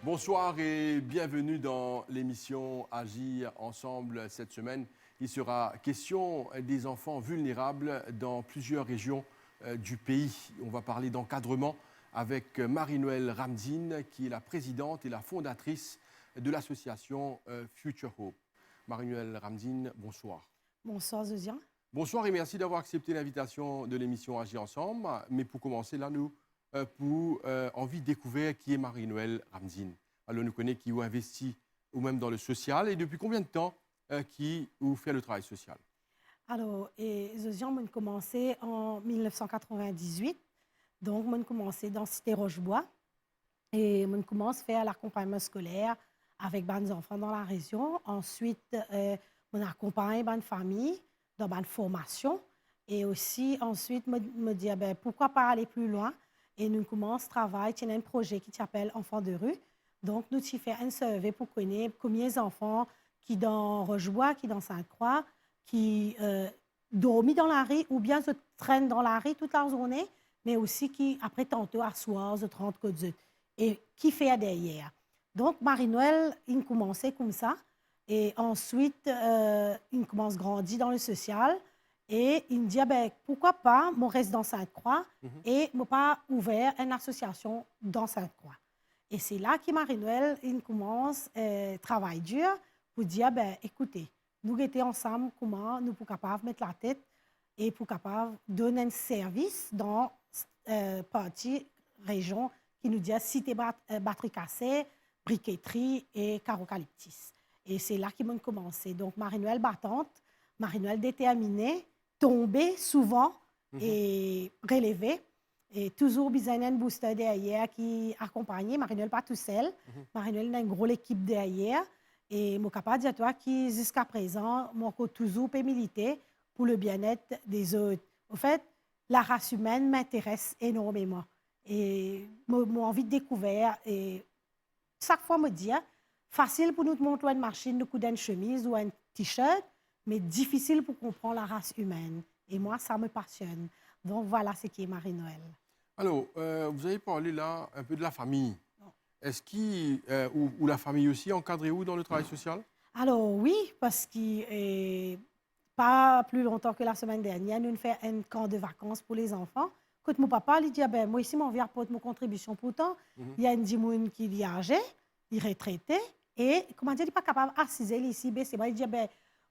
Bonsoir et bienvenue dans l'émission Agir ensemble. Cette semaine, il sera question des enfants vulnérables dans plusieurs régions du pays. On va parler d'encadrement avec Marie-Noëlle Ramzine, qui est la présidente et la fondatrice de l'association Future Hope. Marie-Noëlle Ramzine, bonsoir. Bonsoir, Zosian. Bonsoir et merci d'avoir accepté l'invitation de l'émission Agir ensemble. Mais pour commencer, là, nous pour envie de découvrir qui est Marie-Noëlle Ramzine. Alors, nous connaissons qui ou investi ou même dans le social et depuis combien de temps qui ou fait le travail social. Alors, Zosian, moi, j'ai commencé en 1998. Donc, moi, j'ai commencé dans Cité Rochebois. Et moi, j'ai commencé à faire l'accompagnement scolaire avec des enfants dans la région. Ensuite, on accompagne une famille dans une formation. Et aussi, ensuite, je me dis, pourquoi pas aller plus loin? Et nous commençons à travailler sur un projet qui s'appelle Enfants de rue. Donc, nous avons fait un survey pour connaître combien d'enfants qui dans Rochebois, qui dans Sainte-Croix, qui dorment dans la rue ou bien se traînent dans la rue toute la journée, mais aussi qui, après tantôt, à soir, se 30 côtes. Et qui fait derrière. Donc, Marie-Noëlle, il commençait comme ça. Et ensuite, il commence à grandir dans le social. Et il me dit, pourquoi pas, moi reste dans Sainte-Croix et moi pas ouvert une association dans Sainte-Croix. Et c'est là que Marie-Noëlle, il commence à travailler dur pour dire, écoutez, nous étions ensemble, comment nous sommes capables de mettre la tête et pour capable donner un service dans partie région qui nous dit cité batterie cassée, briqueterie et carocalyptis. Et c'est là qu'ils m'ont commencé. Donc, Marie-Noëlle battante, Marie-Noëlle déterminée, tombée souvent et relevée. Et toujours besoin d'un booster derrière qui accompagne. Marie-Noëlle pas tout seul. Marie-Noëlle a une grosse équipe derrière. Et je suis capable de dire toi qui, jusqu'à présent, je toujours militer pour le bien-être des autres. En fait, la race humaine m'intéresse énormément. Et j'ai envie de découvrir. Et chaque fois, je me dis, facile pour nous de monter une machine, de coudre une chemise ou un t-shirt, mais difficile pour comprendre la race humaine. Et moi, ça me passionne. Donc voilà ce qui est Marie-Noëlle. Alors, vous avez parlé là un peu de la famille. Est-ce ou la famille aussi encadrée où dans le travail social? Alors oui, parce que pas plus longtemps que la semaine dernière, nous avons fait un camp de vacances pour les enfants. Quand mon papa lui dit, moi ici, mon vieux apporte mon contribution pourtant, il y a une dimoun qui est âgé, il est retraité, et comment dire, il n'est pas capable d'assiser ici, c'est moi, il dit,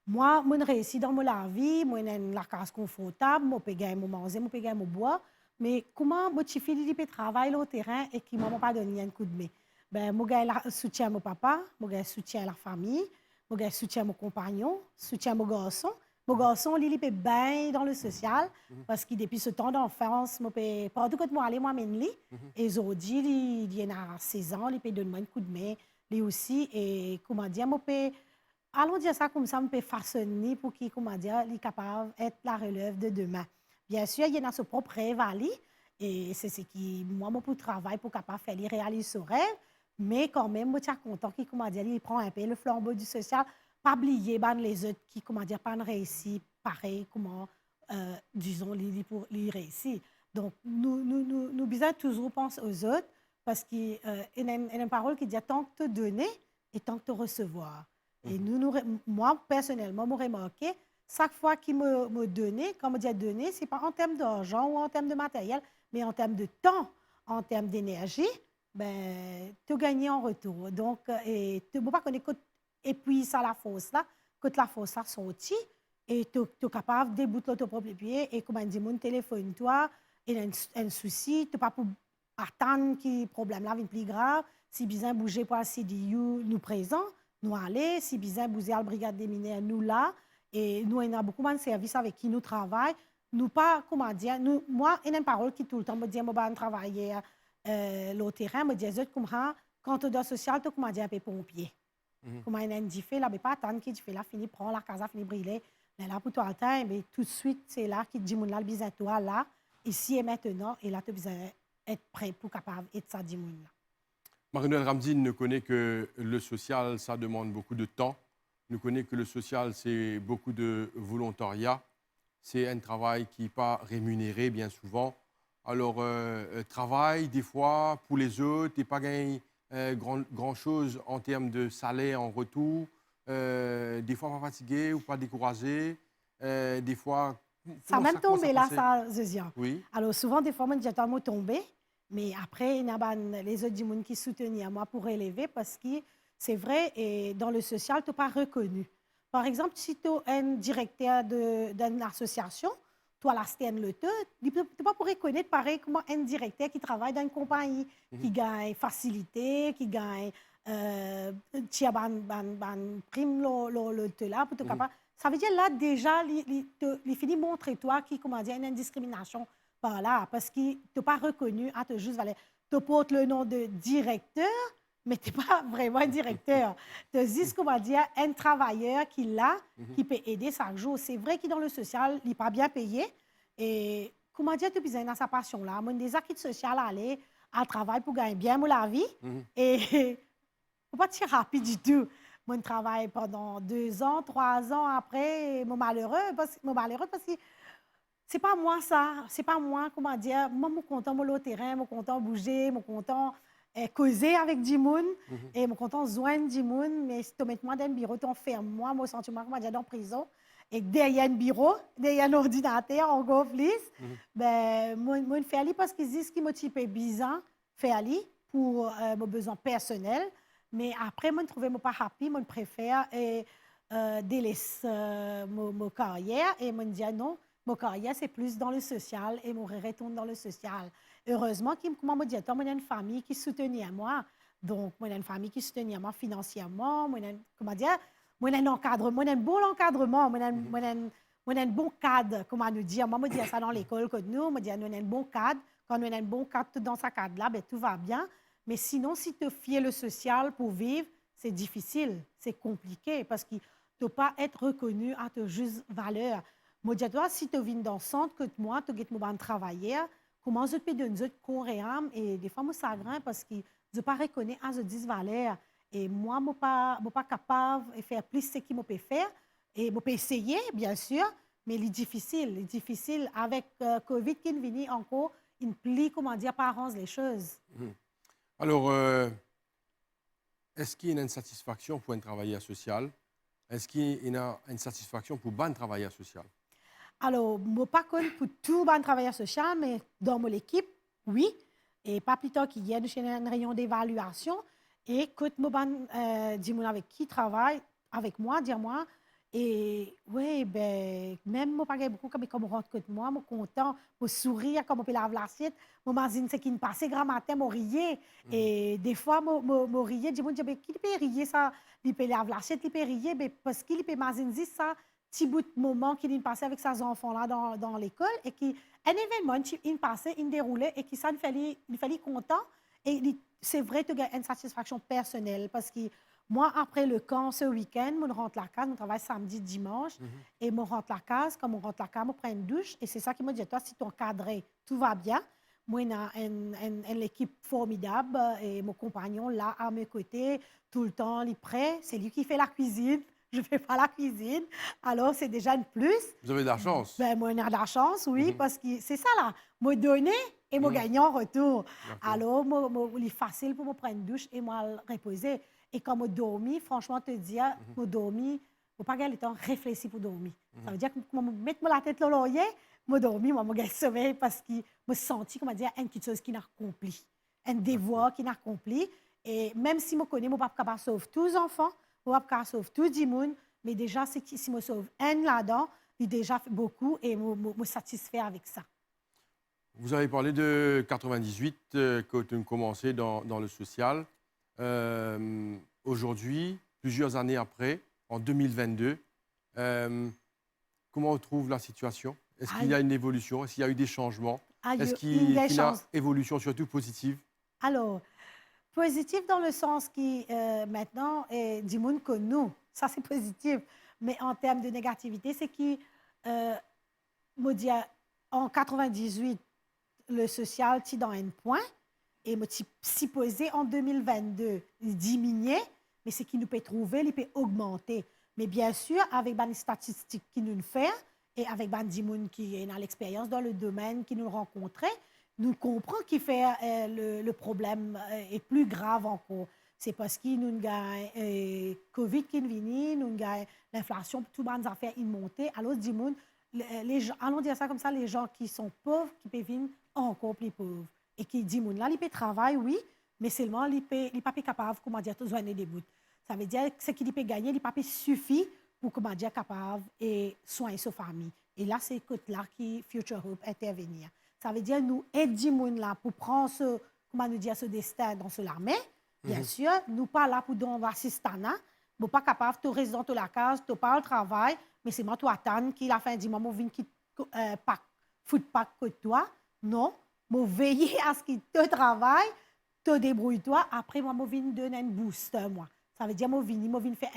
moi, je réussis dans ma vie, moi, j'ai une case confortable, je peux gagner mon manger, je peux gagner mon bois, mais comment moi, je fais travailler au terrain et qui ne m'a pas donné un coup de main? Je gagne soutien mon papa, je gagne soutien à la famille, je gagne soutien à mon compagnon, soutien à mon garçon. Mon garçon, il est bien dans le social parce que depuis ce temps d'enfance, je peux partout que moi aller, moi mène lui. Et aujourd'hui, il a 16 ans, il peut donner un coup de main, lui aussi. Et comment dire, je peux allons dire ça comme ça, on peut façonner pour qu'il, comment dire, il est capable d'être la relève de demain. Bien sûr, il y a son propre rêve à lui, et c'est ce qui, moi, mon travail pour capable faire, il réalise son rêve, mais quand même, moi, je suis content qu'il, comment dire, il prend un peu le flambeau du social, pas oublier les autres qui, comment dire, pas réussi pareil, comment, disons, pour les réussir. Donc, nous besoin toujours penser aux autres, parce qu'il y a une parole qui dit tant que te donner et tant que te recevoir. Et moi, personnellement, je remarqué, chaque fois qu'il me donnait, quand je dis donner, ce n'est pas en termes d'argent ou en termes de matériel, mais en termes de temps, en termes d'énergie, tu gagnes en retour. Donc, tu ne peux pas connaître et puis ça la force là, que la force a sorti, et tu es capable de débouter ton propre pied, et comme on dit, mon téléphone, toi, il y a un souci, tu n'es pas pour attendre que le problème là vienne plus grave, si besoin bouger pour CDU, nous présents. Nous allons, si besoin, bouger à la brigade des mineurs, nous là. Et nous, on a beaucoup de services avec qui nous travaillons. Nous pas, comment dire, nous, moi, il y a une parole qui tout le temps me dit, moi, je travailler le terrain, me dit, quand tu dois social, tu comment dire, un peu pompier. Comment il y a un fait là, mais pas attendre qu'il fait là, fini, prend la casa, fini, brûler. Mais là, pour tout le temps, mais tout de suite, c'est là qu'il dit, mon là, le besoin toi, là, ici et maintenant, et là, tu as besoin d'être prêt pour capable d'être ça, dit mon là. Marie-Noëlle Ramzine ne connaît que le social, ça demande beaucoup de temps. Ne connaît que le social, c'est beaucoup de volontariat. C'est un travail qui n'est pas rémunéré bien souvent. Alors, travail des fois pour les autres et pas gagner grand chose en termes de salaire en retour, des fois pas fatigué ou pas découragé, des fois... Ça a même comment tombé là, passait? ça, Zézian. Oui. Alors, souvent, des fois, moi, j'ai tellement tombé, mais après, il y a les autres gens qui soutenaient moi pour élever parce que c'est vrai, et dans le social, tu n'es pas reconnu. Par exemple, si tu es un directeur d'une association, toi, la STN le te, tu n'es pas pour reconnaître pareil comme un directeur qui travaille dans une compagnie, qui gagne facilité, qui gagne prime le te là pour te capable. Ça veut dire là déjà, il finit montrer toi qui comment dire une discrimination par là parce qu'il t'es pas reconnu à te juste valer. Tu portes le nom de directeur, mais tu n'es pas vraiment un directeur. Tu dis comment dire un travailleur qui là, qui peut aider chaque jour. C'est vrai qu'il dans le social, il n'est pas bien payé et comment dire tu as besoin dans sa passion là. Moi des acquis sociaux aller à travail pour gagner bien la vie et faut pas dire rapide du tout. Moi, je travaille pendant 2 ans, 3 ans après, mon malheureux parce que c'est pas moi ça, c'est pas moi, comment dire, moi, je suis content de le terrain, je suis content de bouger, je suis content de causer avec du monde, et je suis content de joindre du monde, mais si tu mets moi dans un bureau, tu enfermes moi, mon sentiment, comment dire, dans la prison, et derrière un bureau, derrière un ordinateur, en gros, ben, moi, je fais aller parce qu'ils disent qu'ils me type bizarre, faire aller pour mes besoins personnels. Mais après, moi, je ne trouvais pas happy, moi, je préfère délaisser ma carrière et me dire non, ma carrière, c'est plus dans le social et je retourne dans le social. Heureusement, comme me dit, moi, j'ai une famille qui soutenait moi. Donc, moi, j'ai une famille qui soutenait moi financièrement. Moi, comment dire, moi, j'ai un encadrement, moi, j'ai un bon encadrement, moi, j'ai un bon cadre, comment nous dire. Moi, je dis ça dans l'école que nous, je dis, nous, on a un bon cadre. Quand on a un bon cadre dans ce cadre-là, ben, tout va bien. Mais sinon, si tu fies le social pour vivre, c'est difficile, c'est compliqué parce que tu ne peux pas être reconnu à ta juste valeur. Moi, je dis, toi, si tu viens dans le centre que moi, tu es travailler, comment je peux donner de corps et âme? Et des fois, moi, ça grimpe parce que je ne pas reconnaître à ce 10 valeurs. Et moi, je ne suis pas capable de faire plus ce qu'il me peut faire. Et je peux essayer, bien sûr, mais il est difficile. Il est difficile avec Covid qui est venu encore, il plie, comment dire, par les choses. Alors, est-ce qu'il y a une satisfaction pour un travailleur social? Est-ce qu'il y a une satisfaction pour un travailleur social? Alors, je ne pas pour tout le travailleur social, mais dans mon équipe, oui. Et pas plus tard qu'hier, j'ai un rayon d'évaluation. Et écoute, je dis avec qui travaille avec moi, dire-moi. Et oui, ben, même moi, pas beaucoup comme on rentre que moi, je suis content, je souris comme on peut laver l'assiette. Je m'imagine ce qui me passe grand matin, je riais. Et des fois, je riais, je me dis, qui peut rier ça? Il peut laver l'assiette, il peut rier, parce qu'il peut imaginer ça, petit bout de moment qu'il a passé avec ses enfants-là dans l'école, et qui, un événement, il passait, il déroulait, et qui ça, il fallait content. Et c'est vrai, tu as une satisfaction personnelle, parce que moi, après le camp, ce week-end, je rentre la case, je travaille samedi, dimanche, et je rentre la case, comme on rentre la case, je prends une douche, et c'est ça qui me dit, toi, si ton cadré, tout va bien, moi, j'ai une équipe formidable, et mon compagnon, là, à mes côtés, tout le temps, il est prêt, c'est lui qui fait la cuisine, je ne fais pas la cuisine, alors c'est déjà une plus. Vous avez de la chance. Ben, moi, on a de la chance, oui, parce que c'est ça, là, me donner et me gagner en retour. Alors, il est facile pour me prendre une douche et moi reposer. Et quand je dormis, franchement, te dire, je dormis, je ne pas gagner le temps de réfléchir pour dormir. Ça veut dire que je mettre la tête dans l'oreiller, je dormis, je gagne sommeil parce que je me sens, comment dire, une petite chose qui n'a accompli, un devoir qui n'a accompli. Et même si je connais, je ne suis pas capable de sauver tous les enfants, je ne suis pas capable de sauver tout le monde, mais déjà, si je sauve un là-dedans, il déjà fait beaucoup et je me satisfait avec ça. Vous avez parlé de 98, quand tu as commencé dans le social. Aujourd'hui, plusieurs années après, en 2022, comment on trouve la situation? Est-ce qu'il y a une évolution? Est-ce qu'il y a eu des changements? Est-ce qu'il y a une évolution surtout positive? Alors, positif dans le sens que maintenant, du monde que nous, ça c'est positif. Mais en termes de négativité, c'est que, en 98, le social est dans un point et si posé en 2022, il diminuait, mais ce qu'il nous peut trouver, il peut augmenter. Mais bien sûr, avec les statistiques qui nous fait et avec les gens qui ont l'expérience dans le domaine qui nous rencontraient, nous comprenons qu'il fait le problème est plus grave encore. C'est parce qu'il nous avons Covid qui vient, nous avons l'inflation, tout le monde a fait une montée. Alors, dis-moi, allons dire ça comme ça, les gens qui sont pauvres, qui peuvent venir encore plus pauvres. Et qui disent, là, ils peuvent travailler, oui, mais seulement, ils ne sont pas capables, comment dire, de joindre des bouts. Ça veut dire que ce qu'ils peuvent gagner, il ne suffit pour, comment dire, capable et soigner sa famille. Et là, c'est là que Future Hope intervenir. Ça veut dire nous aidons là pour prendre ce destin dans l'armée. Bien sûr, nous pas là pour donner l'assistance. Nous pas capable de rester dans la case, de pas le travail, mais c'est moi toi attendre qu'il a fin du moment vient qui pas foot pas que toi. Non, moi veiller à ce qu'il te travaille, te débrouille toi. Après moi viens donner un booster moi. Ça veut dire moi viens faire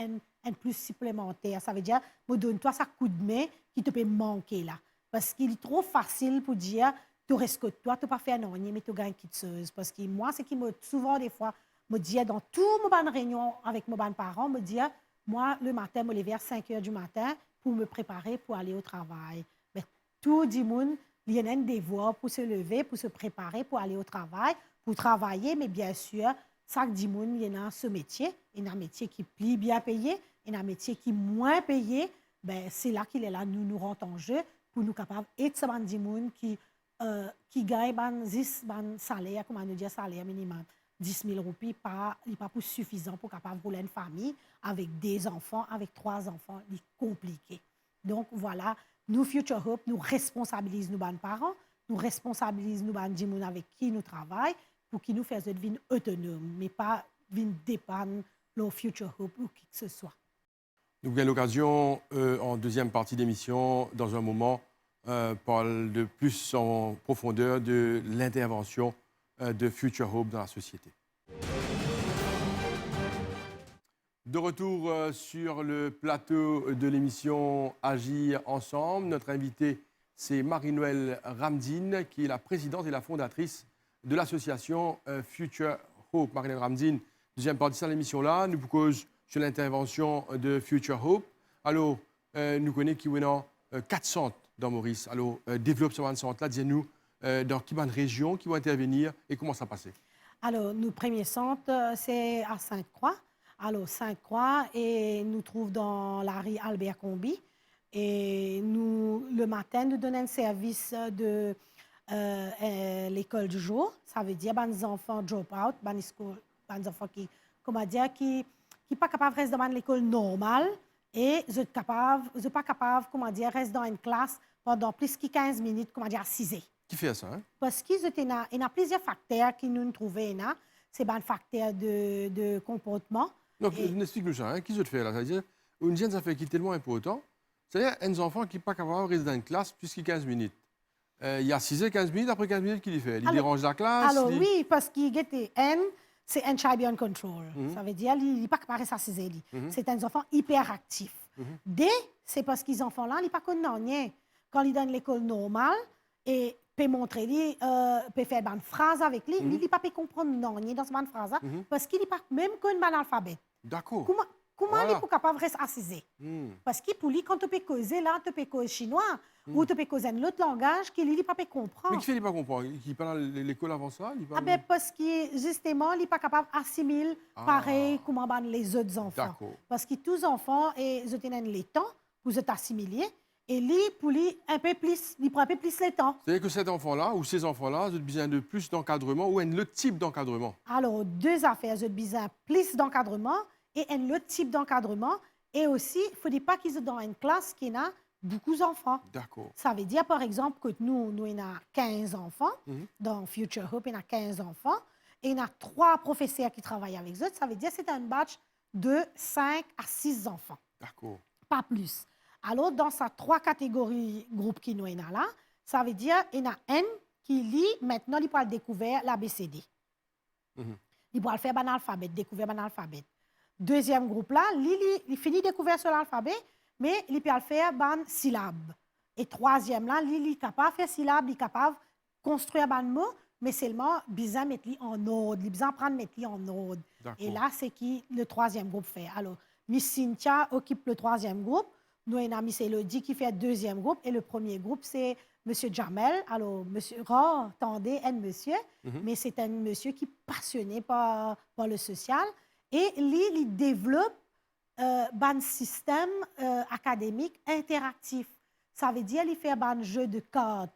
un plus supplémentaire. Ça veut dire moi donne toi ça coup de main qui te peut manquer là. Parce qu'il est trop facile pour dire tu restes que toi, tu n'as pas fait un rien, mais tu gagnes quelque chose. Parce que moi, c'est qui me souvent des fois me dit dans toutes mes réunions avec mes parents, me dit moi le matin, je me lève à 5 heures du matin pour me préparer pour aller au travail. Mais tout le monde, il y a un devoir pour se lever, pour se préparer, pour aller au travail, pour travailler, mais bien sûr, chaque dimanche, il y a ce métier. Il y a un métier qui est plus bien payé, il y a un métier qui est moins payé. Ben, c'est là qu'il est là, nous rentrons en jeu pour nous capables d'aider ce dimanche qui gagne un salaire, comment nous dire, salaire minimum. 10 000 roupies, il n'est pas suffisant pour capable rouler une famille avec des enfants, avec 3 enfants, c'est compliqué. Donc voilà, nous, Future Hope, nous responsabilisons nos parents, nous responsabilisons nos gens avec qui nous travaillons pour qu'ils nous fassent devenir autonomes, mais pas dépendre de Future Hope ou qui que ce soit. Nous avons l'occasion, en deuxième partie d'émission, dans un moment, parle de plus en profondeur de l'intervention de Future Hope dans la société. De retour sur le plateau de l'émission Agir ensemble. Notre invitée, c'est Marie-Noëlle Ramdine, qui est la présidente et la fondatrice de l'association Future Hope. Marie-Noëlle Ramdine, deuxième partie de l'émission-là, nous cause sur l'intervention de Future Hope. Alors, nous connaissons qu'il y a 4 centres dans Maurice. Alors, développe ce centre-là, dis-nous dans quelle région qui vont intervenir et comment ça passe. Alors, notre premier centre, c'est à Sainte-Croix. Alors, Sainte-Croix, et nous trouvons dans la rue Albert-Combi. Et nous, le matin, nous donnons un service de l'école du jour. Ça veut dire les enfants drop-out, les enfants qui, comment dire, qui ne sont pas capables de rester dans l'école normale et ils ne sont pas capables, comment dire, de rester dans une classe pendant plus de 15 minutes, comment dire, assises. Qui fait ça? Hein? Parce qu'il y a plusieurs facteurs qui nous trouvent. C'est un facteur de comportement. Donc, explique-nous ça. Hein? Qui se fait là? C'est-à-dire, une jeune affaire qui est tellement important. C'est-à-dire, un enfant qui n'est pas capable de rester dans une classe plus de 15 minutes. Il y a 6 et 15 minutes, après 15 minutes, qu'il fait? Il dérange la classe? Alors, oui, parce qu'il est c'est un child beyond control. Ça veut dire qu'il n'est pas capable de s'assiser. C'est un enfant hyperactif. D, c'est parce qu'ils enfants-là, ils ne sont pas connus. Quand ils donnent l'école normale, et peut montrer lui, peut faire une phrase avec lui, il ne peut pas comprendre non, dans cette phrase parce qu'il n'est pas même connu l'alphabet. D'accord. Comment il est capable de rester assisé? Parce que pour lui, quand tu peux causer là, tu peux causer chinois ou tu peux causer un autre langage qu'il n'est pas comprendre. Mais qui fait qu'il ne pas comprendre? Il parle l'école avant ça? Parce que justement, il n'est pas capable d'assimiler pareil comme les autres enfants. Parce que tous les enfants, ils ont les temps pour s'assimiler. Et lui, pour lui, il prend un peu plus le temps. C'est-à-dire que cet enfant-là ou ces enfants-là ont besoin de plus d'encadrement ou un autre type d'encadrement? Alors, 2 affaires. Ils ont besoin de plus d'encadrement et un autre type d'encadrement. Et aussi, il ne faudrait pas qu'ils soient dans une classe qui a beaucoup d'enfants. D'accord. Ça veut dire, par exemple, que nous avons 15 enfants. Dans Future Hope, il y a 15 enfants. Et il y a 3 professeurs qui travaillent avec eux. Ça veut dire que c'est un batch de 5 à 6 enfants. D'accord. Pas plus. Alors, dans ces 3 catégories groupes qui nous sont là, ça veut dire qu'il y en a un qui lit, maintenant, il peut découvrir l'ABCD. Il peut faire un alphabet, découvrir un alphabet. Deuxième groupe là, il finit de découvrir sur l'alphabet, mais il peut faire une syllabe. Et troisième là, il est capable de faire syllabe, il est capable de construire un mot, mais seulement besoin de mettre en ordre, il besoin de prendre mettre en ordre. Et là, c'est qui le troisième groupe fait. Alors, Miss Cynthia occupe le troisième groupe. Nous avons Miss Elodie qui fait le deuxième groupe. Et le premier groupe, c'est Monsieur Jamel, alors monsieur Ra, attendez, un monsieur, mais c'est un monsieur qui est passionné par le social et il développe un système académique interactif. Ça veut dire qu'il fait un jeu de cartes,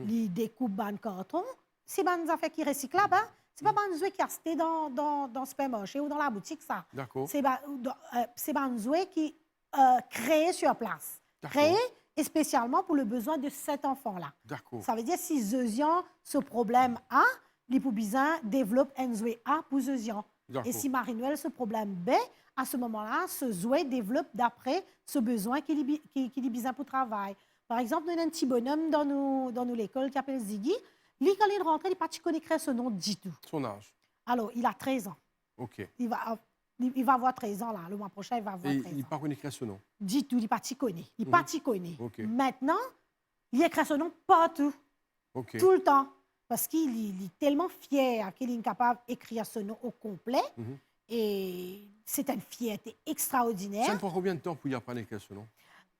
il découpe un carton. C'est des affaires qui recyclent là-bas. Ce n'est pas un jouet qui est acheté dans le supermarché ou dans la boutique, ça. D'accord. C'est un jouet qui créé sur place. Créé et spécialement pour le besoin de cet enfant-là. D'accord. Ça veut dire si Zeusian, ce problème A, l'hypobizin développe un jouet A pour Zeusian. Et si Marie-Noël, ce problème B, à ce moment-là, ce jouet développe d'après ce besoin qu'il est besoin pour travail. Par exemple, on a un petit bonhomme dans nos l'école qui s'appelle Ziggy. Lui, quand il rentre, il n'est pas connaître son nom du tout. Son âge? Alors, il a 13 ans. OK. Il va avoir 13 ans, là. Le mois prochain, il va avoir 13 ans. Il n'est pas connaître son nom? Du tout, il n'est pas connaître. Il n'est pas connaître. Okay. Maintenant, il écrit son nom partout. Okay. Tout le temps. Parce qu'il est tellement fier qu'il est capable d'écrire son nom au complet. Et c'est une fierté extraordinaire. Ça prend combien de temps pour y apprendre à écrire ce nom?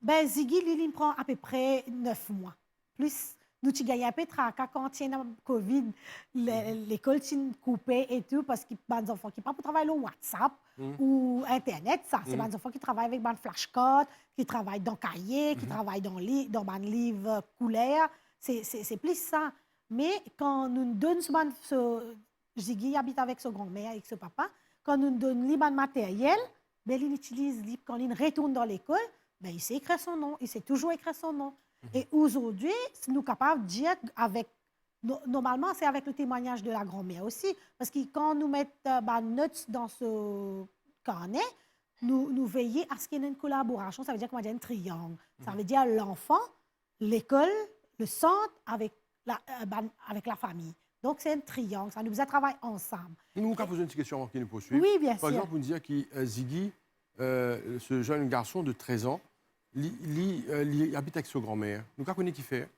Ben, Ziggy, il prend à peu près 9 mois. Plus, nous, tu gagnes un peu de tracas quand il y a le COVID, l'école est coupée et tout, parce qu'il y a des enfants qui partent pour travailler au WhatsApp ou Internet. Ça, c'est des enfants qui travaillent avec des flashcards, qui travaillent dans cahier, qui travaillent dans un livre couleur. C'est plus ça. Mais quand nous donnons ce Ziggy habite avec sa grand-mère, avec son papa, quand nous donnons le matériel, ben, il utilise, quand il retourne dans l'école, ben, il sait écrire son nom, il sait toujours écrire son nom. Et aujourd'hui, nous sommes capables de dire, normalement, c'est avec le témoignage de la grand-mère aussi, parce que quand nous mettons des notes dans ce carnet, nous veillons à ce qu'il y ait une collaboration, ça veut dire qu'on va dire un triangle. Ça veut dire l'enfant, l'école, le centre avec la famille. Donc, c'est un triangle, ça nous a travaillé ensemble. Nous avons posé une petite question avant qu'il nous poursuive. Oui, bien sûr. Par exemple, vous nous dites que Ziggy, ce jeune garçon de 13 ans, il habite avec sa grand-mère. Nous avons connu qui fait?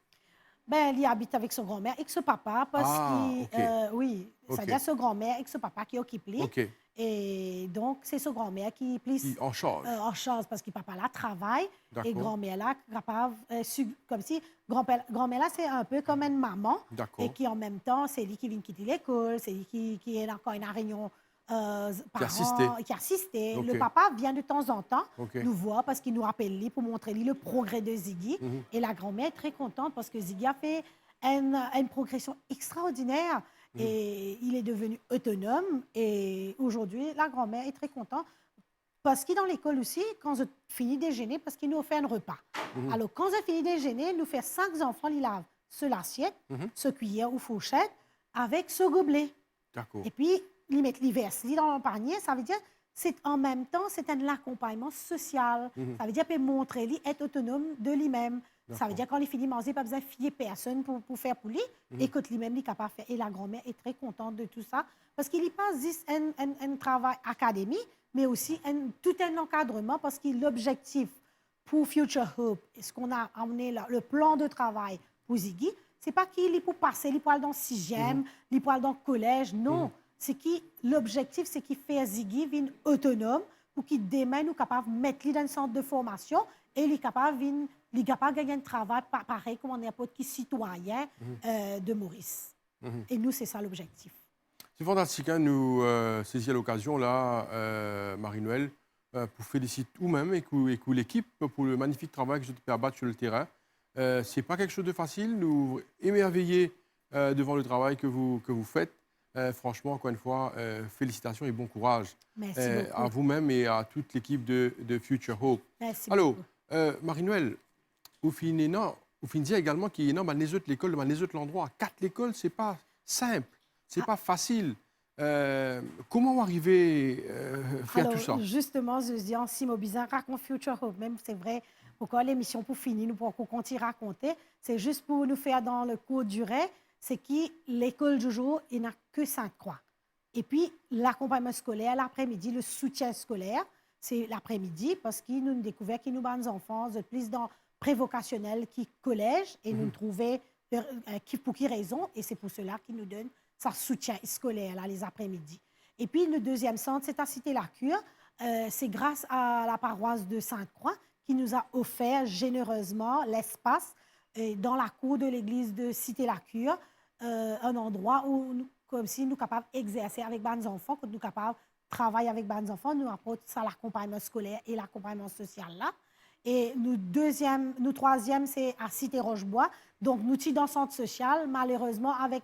Ben, il habite avec son grand-mère et son papa parce oui, c'est-à-dire son grand-mère et son papa qui occupent lui. Et donc, c'est son grand-mère qui est plus en charge. En charge parce que papa là travaille et grand-mère là capable, comme si grand-mère là c'est un peu comme une maman et qui en même temps c'est lui qui vient quitter l'école, c'est lui qui est encore une réunion qui assistait. Le papa vient de temps en temps nous voir parce qu'il nous rappelle lui pour montrer lui le progrès de Ziggy. Et la grand-mère est très contente parce que Ziggy a fait une progression extraordinaire et il est devenu autonome. Et aujourd'hui, la grand-mère est très contente parce qu'il est dans l'école aussi, quand je finis de déjeuner, parce qu'il nous fait un repas. Alors, quand je finis de déjeuner, nous fait 5 enfants, ils lavent ce l'assiette, ce cuillère ou fourchette avec ce gobelet. Et puis, ils mettent l'hiver dans le panier, ça veut dire en même temps, c'est un accompagnement social. Ça veut dire qu'il peut montrer lui être autonome de lui-même. Ça veut dire quand il finit de manger, pas besoin de fier personne pour faire pour lui. Et que lui-même, il est capable de faire. Et la grand-mère est très contente de tout ça parce qu'il n'y a pas juste un travail académique, mais aussi tout un encadrement parce que l'objectif pour Future Hope, ce qu'on a amené là, le plan de travail pour Ziggy, c'est pas qu'il est pour passer, il est pour aller dans le 6e, il est pour aller dans le collège, non. C'est que l'objectif, c'est qu'il fait Ziggy vienne autonome pour qu'il demain nous capable de mettre lui dans un centre de formation et il est capable de gagner un travail pareil comme n'importe qui citoyen de Maurice. Et nous, c'est ça l'objectif. C'est fantastique, hein, nous saisir l'occasion là, Marie-Noël, pour féliciter vous-même et l'équipe pour le magnifique travail que vous avez abattre sur le terrain. C'est pas quelque chose de facile, nous émerveiller devant le travail que vous faites. Franchement, encore une fois, félicitations et bon courage. Merci beaucoup. À vous-même et à toute l'équipe de Future Hope. Merci alors, beaucoup. Marie-Noël, vous finissez également qu'il y a les autres l'école, les autres l'endroit. 4 l'école, c'est pas simple, c'est pas facile. Comment arriver à faire tout ça? Justement, je dis en si Bizarre raconte Future Hope. Même c'est vrai, pourquoi l'émission pour finir, nous pour qu'on continue à raconter, c'est juste pour nous faire dans le cours durée. C'est que l'école du jour, il n'a que 5 croix. Et puis, l'accompagnement scolaire, l'après-midi, le soutien scolaire, c'est l'après-midi parce qu'ils nous découvert qu'ils nous des enfants, plus dans prévocationnel qui collège et nous trouver pour qui raison. Et c'est pour cela qu'ils nous donnent ça soutien scolaire là, les après-midi. Et puis, le deuxième centre, c'est à Cité-la-Cure. C'est grâce à la paroisse de Sainte-Croix qui nous a offert généreusement l'espace dans la cour de l'église de Cité-la-Cure, un endroit où, comme si nous sommes capables d'exercer avec les enfants, que nous sommes capables de travailler avec les enfants, nous apportons ça l'accompagnement scolaire et l'accompagnement social là. Et nous troisième, c'est à Cité-Rochebois. Donc, nous sommes dans le centre social, malheureusement, avec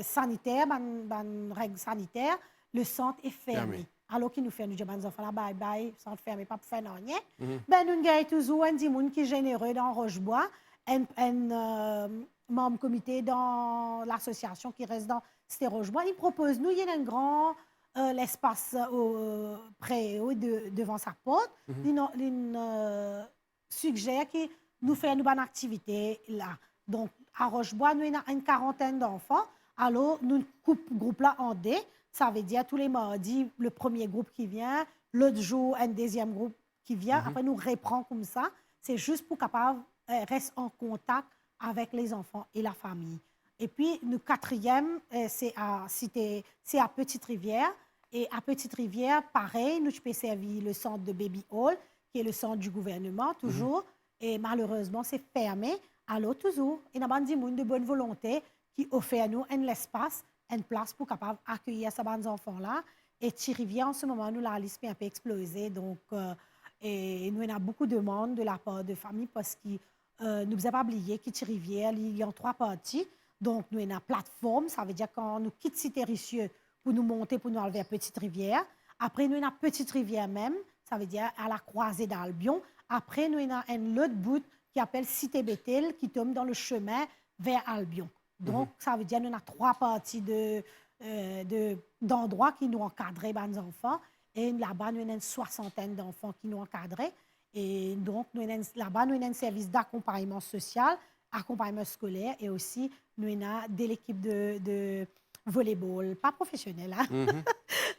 sanitaire, règles sanitaires, le centre est fermé. Alors qu'il nous fait, nous disons aux enfants là, bye bye, centre fermé, pas pour faire rien. Ben, nous avons toujours un petit qui est généreux dans Rochebois, un membre comité dans l'association qui reste dans Cité-Rochebois. Il propose, nous, il y a un grand l'espace près devant sa porte. Il suggère que nous faisons une activité là. Donc, à Rochebois, nous avons une quarantaine d'enfants. Alors, nous coupons le groupe là en deux. Ça veut dire tous les mardis, le premier groupe qui vient, l'autre jour, un deuxième groupe qui vient. Après, nous reprenons comme ça. C'est juste pour capable rester en contact avec les enfants et la famille. Et puis, le quatrième, c'est à Petite-Rivière. Et à Petite-Rivière, pareil, nous pouvons servir le centre de Baby Hall, qui est le centre du gouvernement, toujours. Et malheureusement, c'est fermé. Alors, toujours, il y a des gens de bonne volonté qui offrent à nous un espace, une place pour capable accueillir ces enfants-là. Et Petite-Rivière, en ce moment, nous, la liste est un peu explosée. Donc, et nous, avons beaucoup de demandes de la part de familles parce que nous n'avons pas oublié que Petite-Rivière, il y a 3 parties. Donc, nous avons une plateforme, ça veut dire quand nous quittons Cité-Rivière pour nous monter, pour nous aller vers Petite-Rivière. Après, nous avons une Petite-Rivière même, ça veut dire à la croisée d'Albion. Après, nous avons un autre bout qui appelle Cité-Bethel, qui tombe dans le chemin vers Albion. Donc, ça veut dire que nous avons 3 parties d'endroits qui nous encadrent, les enfants. Et là-bas, nous avons une soixantaine d'enfants qui nous encadrent. Et donc, là-bas, nous avons un service d'accompagnement social, accompagnement scolaire et aussi, nous avons de l'équipe de volleyball, pas professionnel. Hein?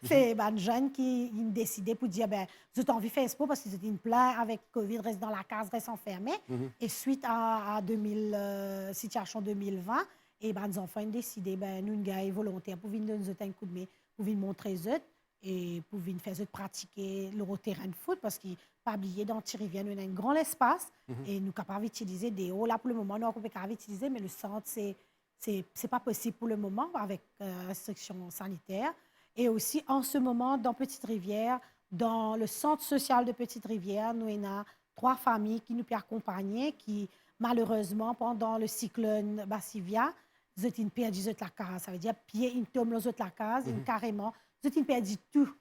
C'est des jeunes qui ont décidé pour dire, ben, je t'ai envie de faire sport parce qu'ils étaient plein avec Covid, reste dans la case, reste enfermé. Et suite à situation 2020, et ben, les enfants ont décidé, ben, nous, gars volontaires, pour venir nous donner un coup de main, pour venir montrer eux et pour venir faire pratiquer le terrain de foot parce qu'ils pas oublié dans Petite-Rivière, nous avons un grand espace et nous sommes capables d'utiliser des hauts. Là, pour le moment, nous sommes capables d'utiliser, mais le centre, c'est pas possible pour le moment avec restrictions sanitaires. Et aussi, en ce moment, dans Petite-Rivière, dans le centre social de Petite-Rivière, nous avons 3 familles qui nous peuvent accompagner, qui, malheureusement, pendant le cyclone Bassivia, ils ont perdu la case. Ça veut dire, pied, ils tombent dans la case, carrément, ils ont perdu tout.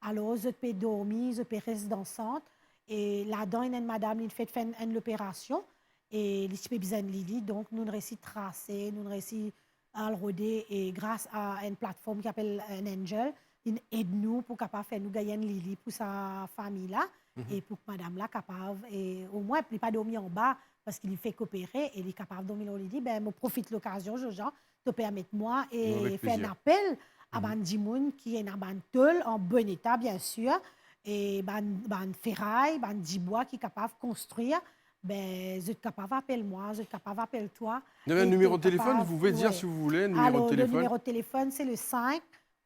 Alors, ils ont dormi, ils ont resté dans le centre. Et là-dedans, il y a une madame qui fait l'opération. Et les petits besoin de Lily, donc nous réussi à tracer, nous réussi à le roder et grâce à une plateforme qui s'appelle Angel, il aide nous pour capable faire nous gagner une Lily pour sa famille là et pour que madame là capable et au moins il pas dormir en bas parce qu'il fait coopérer et il est capable de dormir au lit. Ben me profite de l'occasion, Jean, de permettre moi et faire un appel à Bandimoun qui est en bon état bien sûr et ban ferraille, ban bois qui est capable de construire. Ben, je suis capable d'appeler-moi, je suis capable d'appeler-toi. Vous avez un numéro de téléphone, vous pouvez dire si vous voulez, un numéro de téléphone. Le numéro de téléphone, c'est le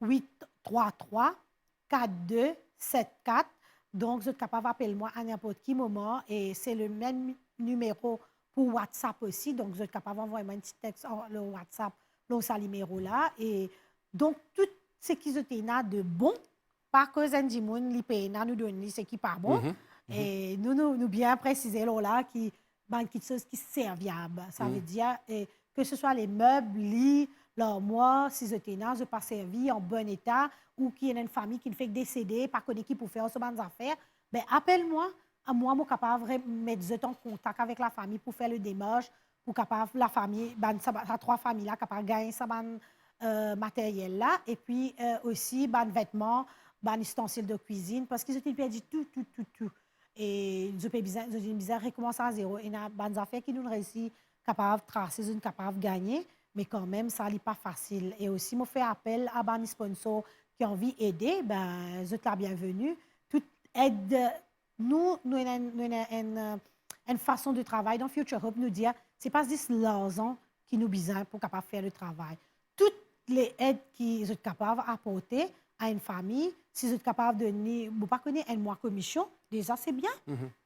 5-833-4274. Donc, je suis capable d'appeler-moi à n'importe quel moment. Et c'est le même numéro pour WhatsApp aussi. Donc, je suis capable d'envoyer un petit texte sur le WhatsApp, dans ce numéro-là. Et donc, tout ce qui est de bon, pas que Zendimoun, l'IPNA nous donne ce qui n'est pas bon. Et nous bien préciser là qui quelque chose qui est serviable. Ça veut dire que ce soit les meubles, lits, l'armoire, si je n'ai pas servi en bon état ou qu'il y a une famille qui ne fait que décéder, pas connaître qui pour faire ce genre d'affaires, ben appelle-moi. Moi, je suis capable de mettre en contact avec la famille pour faire le démarche, pour capable la famille, ces 3 familles là capable gagner ce matériel là et puis aussi vêtements, ustensiles de cuisine parce qu'ils ont perdu tout. Et nous avons recommencé à zéro. Il y a des affaires qui nous réussissent capables de tracer, nous capables de gagner, mais quand même, ça n'est pas facile. Et aussi, je fais appel à des sponsors qui ont envie d'aider. Ben, vous êtes la bienvenue. Toute aide, nous avons une façon de travail dans Future Hope, nous dire ce n'est pas juste l'argent qui nous besoin pour capable faire le travail. Toutes les aides qui sont capables d'apporter à une famille, si vous êtes capable de donner, vous ne pas connaître un mois commission, déjà, c'est bien.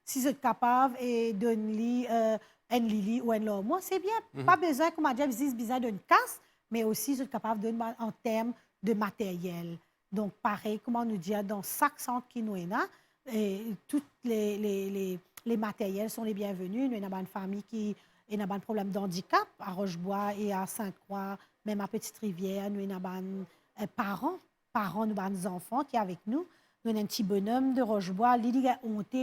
Si vous êtes capable et donner un lili ou un lormo, c'est bien. Pas besoin, comme on dit, besoin d'une casse, mais aussi, vous êtes capable de en termes de matériel. Donc, pareil, comme on nous dit, dans chaque centre qui nous est là, tous les matériels sont les bienvenus. Nous avons une famille qui a un problème d'handicap à Rochebois et à Sainte-Croix, même à Petite-Rivière. Nous avons parents, nous avons des enfants qui sont avec nous. Nous avons un petit bonhomme de Rochebois, il a honte,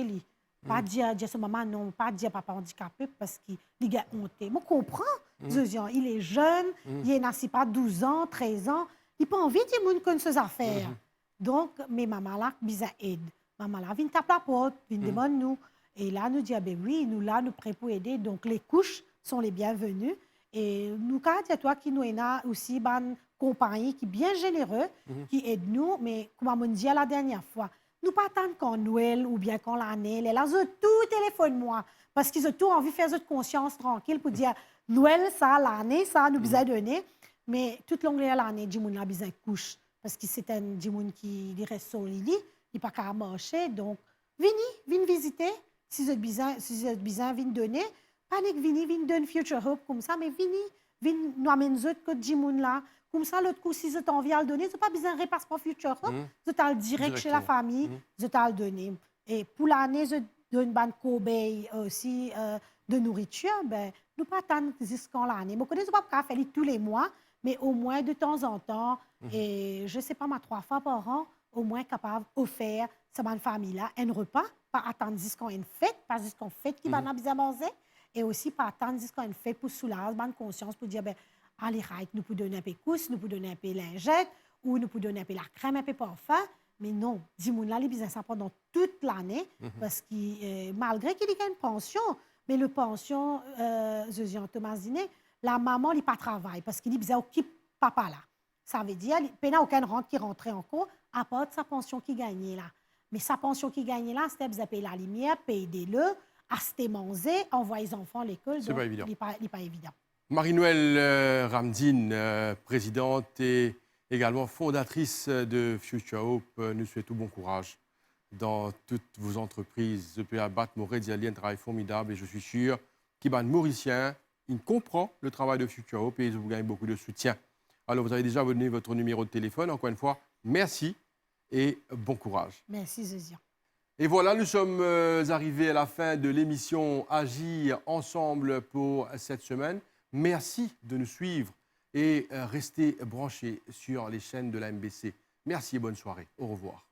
pas dire à sa maman, non, pas dire papa handicapé parce qu'il a honte. Moi, je comprends, il est jeune, il n'a pas 12 ans, 13 ans, il n'a pas envie de dire ces affaires. Donc, mes mamans là, besoin aide. Maman là, vient taper la porte, vient demander nous. Et là, nous dit, ah ben oui, nous là, nous prêts pour aider. Donc, les couches sont les bienvenues. Et nous, quand il y a toi qui nous a aussi une compagnie qui est bien généreux, qui aide nous, mais comme on dit la dernière fois, nous pas attendre quand Noël ou bien quand l'année, les là, tout téléphone moi, parce qu'ils ont tout envie de faire cette conscience tranquille pour dire Noël, ça, l'année, ça, nous besoin donner. Mais toute longue l'année, Jimoun a besoin de couche, parce que c'est un Jimoun qui reste sur le lit, il n'est pas qu'à marcher. Donc, venez visiter. Si vous avez besoin, venez donner. Panique, venez donner Future Hope comme ça, mais venez nous amener que Jimoun là. Comme ça, l'autre coup, si vous avez envie de le donner, vous n'avez pas besoin de repasser pour Future Hope. Vous avez le direct chez la famille, vous avez le donner. Et pour l'année, vous donne une cobaye aussi de nourriture. Ben, nous pas attendre jusqu'à l'année. Je ne connais pas faire tous les mois, mais au moins de temps en temps, et je ne sais pas, 3 fois par an, au moins capable d'offrir à cette famille-là un repas, pas attendre jusqu'à une fête, pas jusqu'à une fête qui va bien manger, et aussi pas attendre jusqu'à une fête pour soulager bonne conscience, pour dire, ben, allez, right, nous pouvons donner un peu de cousse, nous pouvons donner un peu de lingette, ou nous pouvons donner un peu de la crème, un peu de parfum. Mais non, dis-moi, les business ça pendant toute l'année, parce que malgré qu'il y ait une pension, mais le pension, Thomas Diné, la maman n'a pas travail, parce qu'il dit, occupe papa là. Ça veut dire, il n'y a aucune rente qui rentrait encore, à part de sa pension qui gagnait là. Mais sa pension qui gagnait là, c'était de payer la lumière, payer le, acheter manger, envoyer les enfants à l'école. C'est pas évident. Il n'est pas évident. Marie-Noëlle Ramdine, présidente et également fondatrice de Future Hope, nous souhaitons bon courage dans toutes vos entreprises. Je peux abattre mon un travail formidable et je suis sûr qu'il va Mauricien, il comprend le travail de Future Hope et vous gagnez beaucoup de soutien. Alors, vous avez déjà donné votre numéro de téléphone. Encore une fois, merci et bon courage. Merci, Zézian. Et voilà, nous sommes arrivés à la fin de l'émission Agir ensemble pour cette semaine. Merci de nous suivre et restez branchés sur les chaînes de la MBC. Merci et bonne soirée. Au revoir.